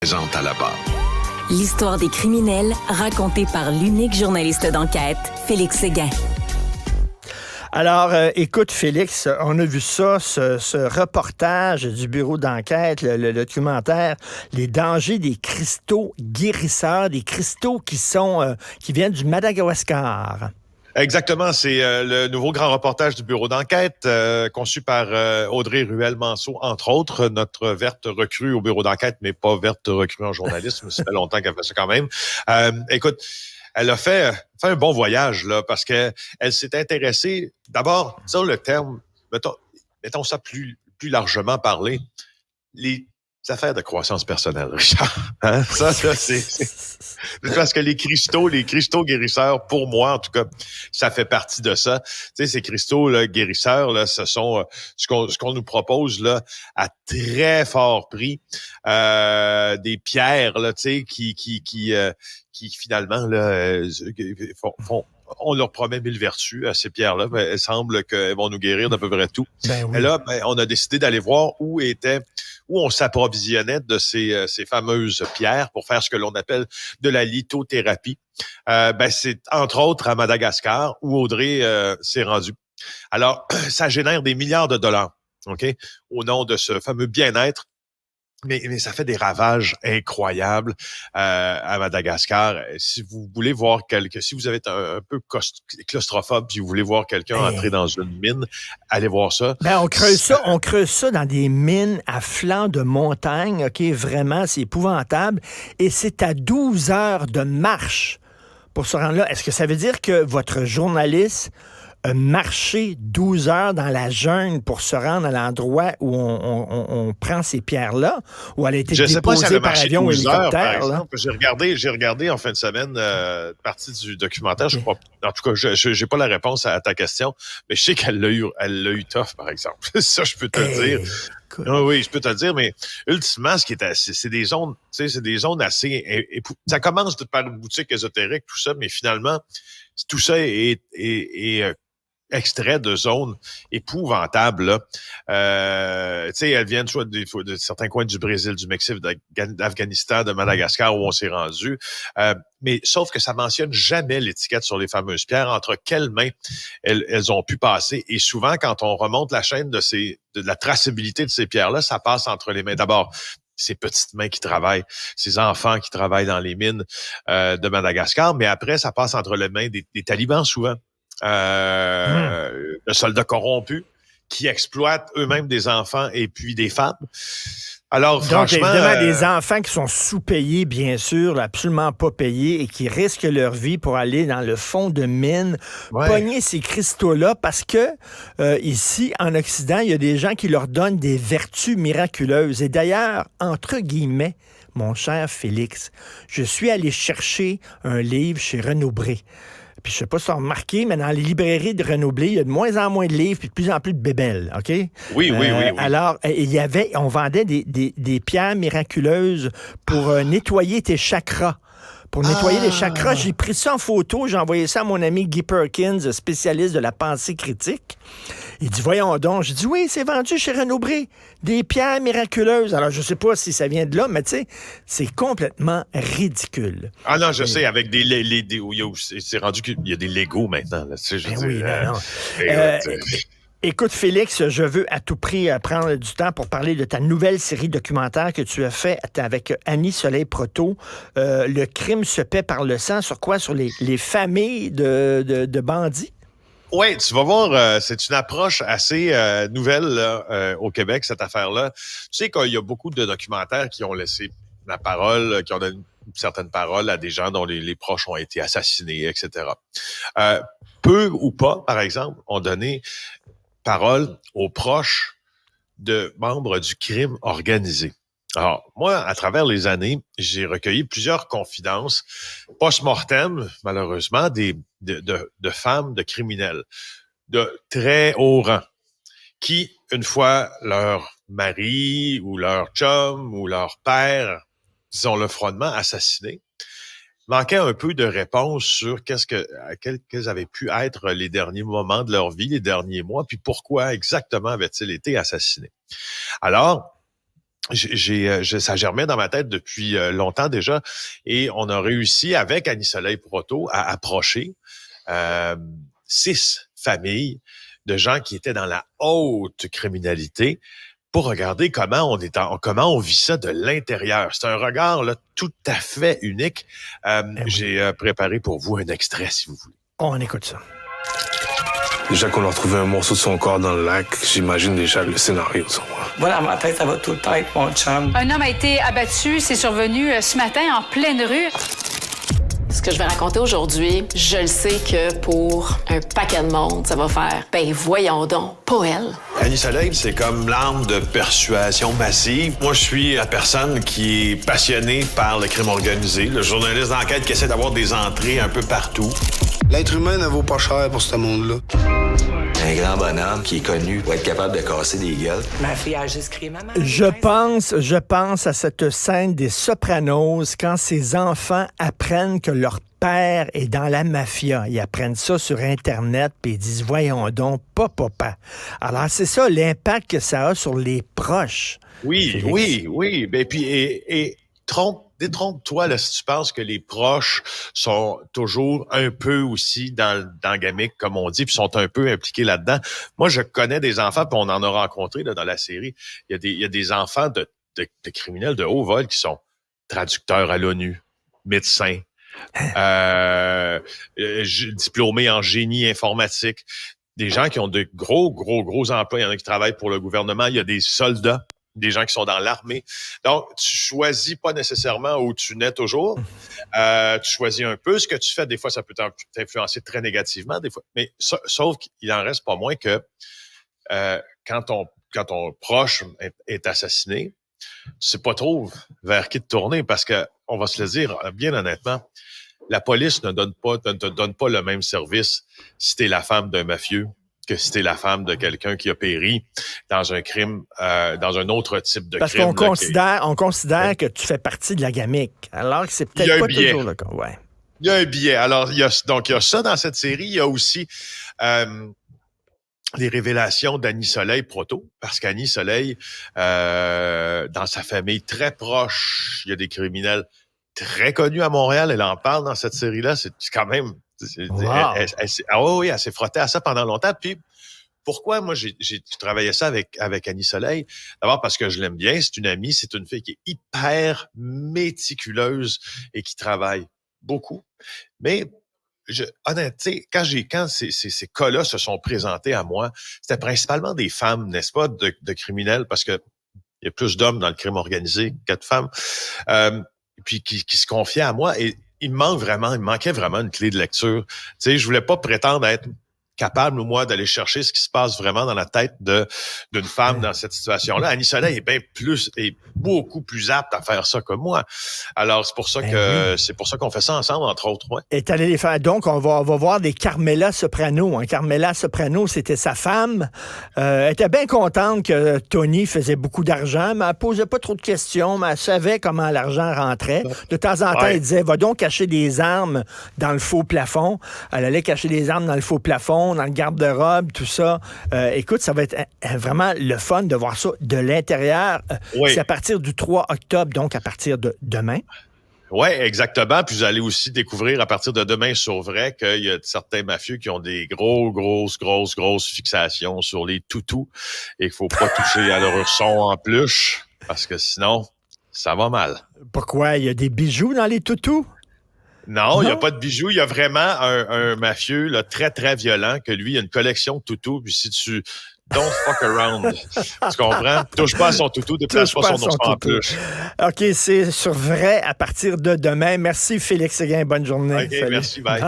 Présente à la barre. L'histoire des criminels racontée par l'unique journaliste d'enquête, Félix Séguin. Alors, écoute, Félix, on a vu ça, ce reportage du bureau d'enquête, le documentaire, les dangers des cristaux guérisseurs, des cristaux qui viennent du Madagascar. Exactement, c'est le nouveau grand reportage du bureau d'enquête conçu par Audrey Ruel-Manceau, entre autres, notre verte recrue au bureau d'enquête, mais pas verte recrue en journalisme. Ça fait longtemps qu'elle fait ça quand même. Écoute, elle a fait un bon voyage là parce que elle s'est intéressée d'abord sur le terme, mettons ça plus largement parlé, les affaires de croissance personnelle, Richard. Hein? Ça, c'est parce que les cristaux guérisseurs, pour moi, en tout cas, ça fait partie de ça. Tu sais, ces cristaux là, guérisseurs, là, ce sont ce qu'on nous propose là à très fort prix, des pierres là, tu sais, qui finalement là font on leur promet 1000 vertus à ces pierres-là, mais il semble qu'elles vont nous guérir d'à peu près tout. Ben oui. Et là, on a décidé d'aller voir où on s'approvisionnait de ces fameuses pierres pour faire ce que l'on appelle de la lithothérapie. C'est entre autres à Madagascar où Audrey s'est rendue. Alors, ça génère des milliards de dollars, ok, au nom de ce fameux bien-être. Mais ça fait des ravages incroyables à Madagascar. Si vous voulez voir si vous êtes un peu claustrophobe, si vous voulez voir quelqu'un entrer dans une mine, allez voir ça. On creuse ça dans des mines à flanc de montagne, OK? Vraiment, c'est épouvantable. Et c'est à 12 heures de marche pour se rendre là. Est-ce que ça veut dire que votre journaliste a marché 12 heures dans la jungle pour se rendre à l'endroit où on prend ces pierres-là, ou elle a été déposée par avion ou hélicoptère? Là? J'ai regardé en fin de semaine partie du documentaire. Je crois, en tout cas, j'ai pas la réponse à ta question, mais je sais qu'elle l'a eu tough, par exemple. Ça, je peux te le dire. Oui, je peux te le dire, mais ultimement, c'est des zones, tu sais, c'est des zones assez. Ça commence par une boutique ésotérique, tout ça, mais finalement, tout ça est extrait de zones épouvantables. Tu sais, elles viennent soit de certains coins du Brésil, du Mexique, d'Afghanistan, de Madagascar, où on s'est rendu. Mais sauf que ça mentionne jamais l'étiquette sur les fameuses pierres, entre quelles mains elles ont pu passer. Et souvent, quand on remonte la chaîne de la traçabilité de ces pierres-là, ça passe entre les mains. D'abord, ces petites mains qui travaillent, ces enfants qui travaillent dans les mines de Madagascar, mais après, ça passe entre les mains des talibans souvent. De soldats corrompus qui exploitent eux-mêmes des enfants et puis des femmes. Alors, franchement... Donc, évidemment, des enfants qui sont sous-payés, bien sûr, absolument pas payés, et qui risquent leur vie pour aller dans le fond de mine, pogner ces cristaux-là, parce que ici, en Occident, il y a des gens qui leur donnent des vertus miraculeuses. Et d'ailleurs, entre guillemets, mon cher Félix, je suis allé chercher un livre chez Renaud-Bré. Puis je sais pas si tu as remarqué, mais dans les librairies de Renaud-Bré, il y a de moins en moins de livres puis de plus en plus de bébelles, OK? Oui. Alors, on vendait des pierres miraculeuses pour nettoyer tes chakras. Pour nettoyer les chakras, j'ai pris ça en photo, j'ai envoyé ça à mon ami Guy Perkins, spécialiste de la pensée critique. Il dit, voyons donc. J'ai dit, oui, c'est vendu chez Renaud-Bré. Des pierres miraculeuses. Alors, je sais pas si ça vient de là, mais tu sais, c'est complètement ridicule. Ah non, je sais, avec c'est rendu qu'il y a des Legos maintenant. Là, tu sais, Écoute, Félix, je veux à tout prix prendre du temps pour parler de ta nouvelle série documentaire que tu as fait avec Annie Soleil-Proto. Le crime se paie par le sang. Sur quoi? Sur les familles de bandits? Oui, tu vas voir, c'est une approche assez nouvelle là, au Québec, cette affaire-là. Tu sais qu'il y a beaucoup de documentaires qui ont laissé la parole, qui ont donné une certaine parole à des gens dont les proches ont été assassinés, etc. Peu ou pas, par exemple, ont donné parole aux proches de membres du crime organisé. Alors, moi, à travers les années, j'ai recueilli plusieurs confidences post-mortem, malheureusement, de femmes, de criminels, de très haut rang, qui, une fois leur mari ou leur chum ou leur père, disons-le froidement, assassiné, manquaient un peu de réponse sur quels avaient pu être les derniers moments de leur vie, les derniers mois, puis pourquoi exactement avaient-ils été assassinés. Alors, ça germait dans ma tête depuis longtemps déjà, et on a réussi avec Annie-Soleil Proto à approcher 6 familles de gens qui étaient dans la haute criminalité pour regarder comment on vit ça de l'intérieur. C'est un regard là tout à fait unique. J'ai préparé pour vous un extrait, si vous voulez. On écoute ça. Déjà qu'on a retrouvé un morceau de son corps dans le lac, j'imagine déjà le scénario sur moi. Voilà, ma tête, ça va tout le temps avec mon chum. Un homme a été abattu, c'est survenu ce matin en pleine rue. Ce que je vais raconter aujourd'hui, je le sais que pour un paquet de monde, ça va faire « Ben voyons donc, pas elle ». Annie-Soleil, c'est comme l'arme de persuasion massive. Moi, je suis la personne qui est passionnée par le crime organisé, le journaliste d'enquête qui essaie d'avoir des entrées un peu partout. L'être humain ne vaut pas cher pour ce monde-là. Un grand bonhomme qui est connu pour être capable de casser des gueules. Ma fille a juste crié maman. Je pense à cette scène des Sopranos quand ces enfants apprennent que leur père est dans la mafia. Ils apprennent ça sur Internet puis ils disent voyons donc, pas papa. Alors c'est ça l'impact que ça a sur les proches. Oui. Ben puis détrompe-toi là, si tu penses que les proches sont toujours un peu aussi dans le gamique, comme on dit, puis sont un peu impliqués là-dedans. Moi, je connais des enfants, puis on en a rencontré là, dans la série. Il y a des enfants de criminels de haut vol qui sont traducteurs à l'ONU, médecins, diplômés en génie informatique, des gens qui ont de gros emplois. Il y en a qui travaillent pour le gouvernement. Il y a des soldats, des gens qui sont dans l'armée. Donc, tu choisis pas nécessairement où tu nais toujours. Tu choisis un peu ce que tu fais. Des fois, ça peut t'influencer très négativement, des fois. Mais sauf qu'il en reste pas moins que quand ton proche est assassiné, tu sais pas trop vers qui te tourner parce que, on va se le dire bien honnêtement, la police ne te donne pas le même service si t'es la femme d'un mafieux que si t'es la femme de quelqu'un qui a péri dans un crime, dans un autre type de crime. Parce qu'on considère que tu fais partie de la gamique, alors que c'est peut-être pas toujours le cas. Ouais. Il y a un biais. Alors, il y a ça dans cette série. Il y a aussi les révélations d'Annie-Soleil Proto, parce qu'Annie-Soleil, dans sa famille très proche, il y a des criminels très connus à Montréal. Elle en parle dans cette série-là. C'est quand même... Wow. Elle s'est frottée à ça pendant longtemps. Puis, pourquoi moi, j'ai travaillé ça avec Annie-Soleil? D'abord parce que je l'aime bien. C'est une amie, c'est une fille qui est hyper méticuleuse et qui travaille beaucoup. Mais, honnêtement, quand ces cas-là se sont présentés à moi, c'était principalement des femmes, n'est-ce pas, de criminels, parce que il y a plus d'hommes dans le crime organisé que de femmes, puis qui se confiaient à moi. Et il me manquait vraiment une clé de lecture. Tu sais, je voulais pas prétendre être capable, moi, d'aller chercher ce qui se passe vraiment dans la tête d'une femme dans cette situation-là. Annie-Soleil est beaucoup plus apte à faire ça que moi. Alors, c'est pour ça qu'on fait ça ensemble, entre autres. Ouais. Et t'allais les faire. Donc, on va voir des Carmela Soprano. Carmela Soprano, c'était sa femme. Elle était bien contente que Tony faisait beaucoup d'argent, mais elle posait pas trop de questions, mais elle savait comment l'argent rentrait. De temps en temps, elle disait, va donc cacher des armes dans le faux plafond. Elle allait cacher des armes dans le faux plafond, dans le garde-robe, tout ça. Écoute, ça va être vraiment le fun de voir ça de l'intérieur. C'est à partir du 3 octobre, donc à partir de demain. Oui, exactement. Puis vous allez aussi découvrir à partir de demain sur Vrai qu'il y a certains mafieux qui ont des grosses fixations sur les toutous et qu'il faut pas toucher à leur ourson en peluche parce que sinon, ça va mal. Pourquoi? Il y a des bijoux dans les toutous? Non, il n'y a pas de bijoux. Il y a vraiment un mafieux là, très, très violent que lui, il a une collection de toutous. Puis si tu... Don't fuck around. Tu comprends? Touche pas à son toutou, déplace pas son ourson en peluche. OK, c'est sur Vrai à partir de demain. Merci, Félix Séguin. Bonne journée. OK, salut. Merci, bye.